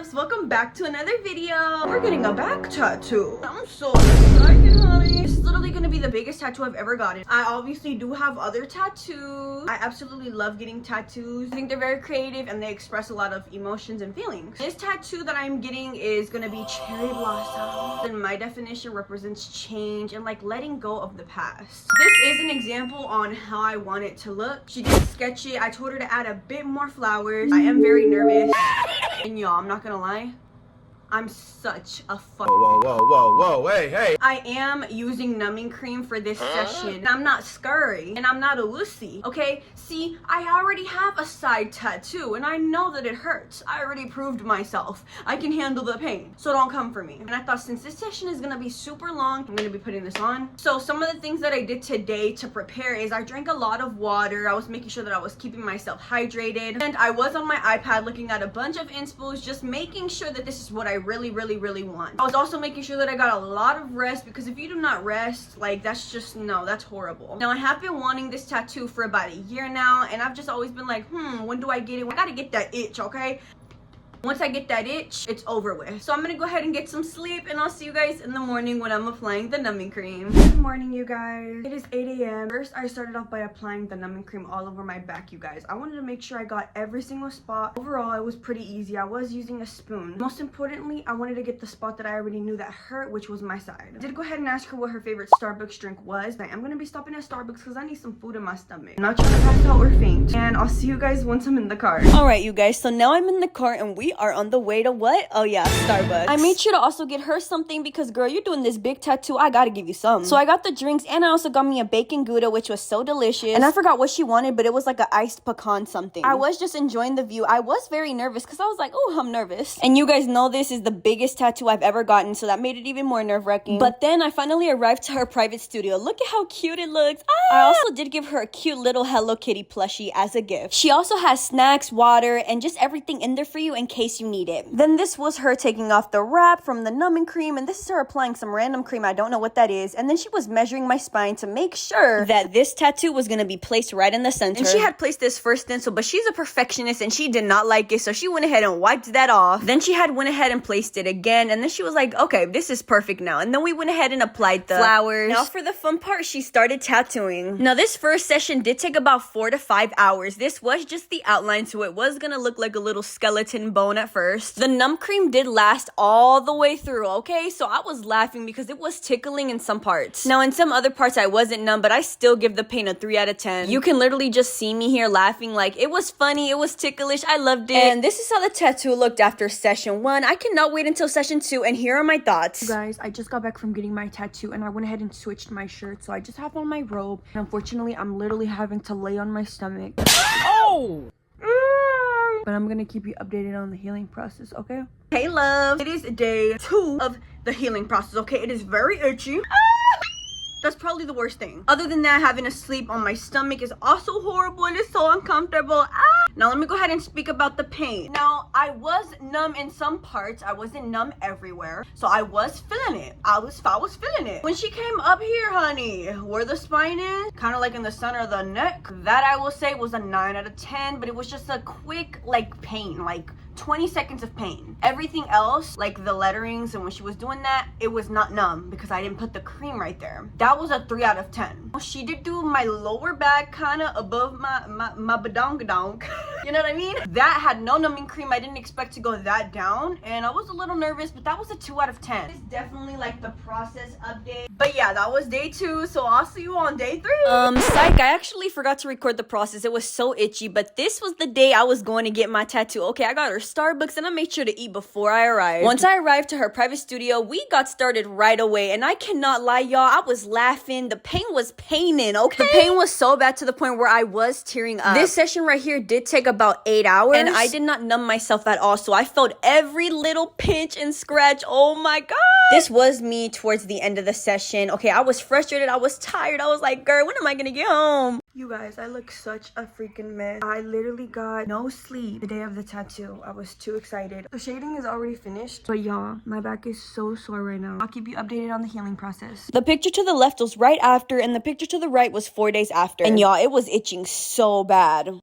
loves, welcome back to another video. We're getting a back tattoo. I'm so excited, honey. This is literally gonna be the biggest tattoo I've ever gotten. I obviously do have other tattoos. I absolutely love getting tattoos. I think they're very creative and they express a lot of emotions and feelings. This tattoo that I'm getting is gonna be cherry blossom, and my definition represents change and like letting go of the past. This is an example on how I want it to look. She did sketch it. I told her to add a bit more flowers. I am very nervous. And y'all, I'm not gonna lie, I'm such a Whoa, hey. I am using numbing cream for this session. I'm not scurry and I'm not a wussy, okay? See, I already have a side tattoo and I know that it hurts. I already proved myself. I can handle the pain, so don't come for me. And I thought since this session is gonna be super long, I'm gonna be putting this on. So some of the things that I did today to prepare is I drank a lot of water. I was making sure that I was keeping myself hydrated. And I was on my iPad looking at a bunch of inspos, just making sure that this is what I really want. I was also making sure that I got a lot of rest, because if you do not rest, like that's just, no, that's horrible. Now I have been wanting this tattoo for about a year now, and I've just always been like, when do I get it? I gotta get that itch, okay? Once I get that itch, it's over with. So I'm gonna go ahead and get some sleep, and I'll see you guys in the morning when I'm applying the numbing cream. Good morning, you guys. It is 8 a.m. First, I started off by applying the numbing cream all over my back, you guys. I wanted to make sure I got every single spot. Overall, it was pretty easy. I was using a spoon. Most importantly, I wanted to get the spot that I already knew that hurt, which was my side. I did go ahead and ask her what her favorite Starbucks drink was. I'm gonna be stopping at Starbucks because I need some food in my stomach. I'm not trying to pass out or faint. And I'll see you guys once I'm in the car. All right, you guys. So now I'm in the car and we are on the way to what? Oh yeah, Starbucks. I made sure to also get her something because girl, you're doing this big tattoo, I gotta give you some. So I got the drinks and I also got me a bacon gouda, which was so delicious. And I forgot what she wanted, but it was like an iced pecan something. I was just enjoying the view. I was very nervous because I was like, oh, I'm nervous. And you guys know this is the biggest tattoo I've ever gotten, so that made it even more nerve-wracking. But then I finally arrived to her private studio. Look at how cute it looks. I also did give her a cute little Hello Kitty plushie as a gift. She also has snacks, water, and just everything in there for you in case you need it. Then this was her taking off the wrap from the numbing cream, and this is her applying some random cream. I don't know what that is. And then she was measuring my spine to make sure that this tattoo was going to be placed right in the center. And she had placed this first stencil, but she's a perfectionist and she did not like it, so she went ahead and wiped that off. Then she had went ahead and placed it again, and then she was like, okay, this is perfect now. And then we went ahead and applied the flowers. Now for the fun part, she started tattooing. Now this first session did take about 4 to 5 hours. This was just the outline, so it was going to look like a little skeleton bone at first. The numb cream did last all the way through, okay? So I was laughing because it was tickling in some parts. Now in some other parts I wasn't numb, but I still give the pain a 3 out of 10. You can literally just see me here laughing. Like, it was funny, it was ticklish, I loved it. And this is how the tattoo looked after session 1. I cannot wait until session 2, and here are my thoughts. You guys, I just got back from getting my tattoo and I went ahead and switched my shirt, so I just have on my robe, and unfortunately I'm literally having to lay on my stomach. Oh! But I'm gonna keep you updated on the healing process, okay? Hey love, it is day 2 of the healing process, okay? It is very itchy. That's probably the worst thing. Other than that, having to sleep on my stomach is also horrible and it's so uncomfortable. Now let me go ahead and speak about the pain. Now, I was numb in some parts. I wasn't numb everywhere. So I was feeling it. I was feeling it. When she came up here, honey, where the spine is, kind of like in the center of the neck, that I will say was a 9 out of 10, but it was just a quick, like, pain, like 20 seconds of pain. Everything else, like the letterings and when she was doing that, it was not numb because I didn't put the cream right there. That was a 3 out of 10. She did do my lower back kind of above my badongadonk. You know what I mean? That had no numbing cream. I didn't expect to go that down, and I was a little nervous, but that was a 2 out of 10. It's definitely like the process update. But yeah, that was day 2, so I'll see you on day 3. Psych, I actually forgot to record the process. It was so itchy, but this was the day I was going to get my tattoo. Okay, I got her Starbucks and I made sure to eat before I arrived. Once I arrived to her private studio, we got started right away, and I cannot lie, y'all, I was laughing. The pain was paining, okay? The pain was so bad to the point where I was tearing up. This session right here did take about 8 hours, and I did not numb myself at all, so I felt every little pinch and scratch. Oh my god, this was me towards the end of the session. Okay, I was frustrated, I was tired, I was like, girl, when am I gonna get home? You guys, I look such a freaking mess. I literally got no sleep the day of the tattoo. I was too excited. The shading is already finished, but y'all, my back is so sore right now. I'll keep you updated on the healing process. The picture to the left was right after, and the picture to the right was 4 days after. And y'all, it was itching so bad.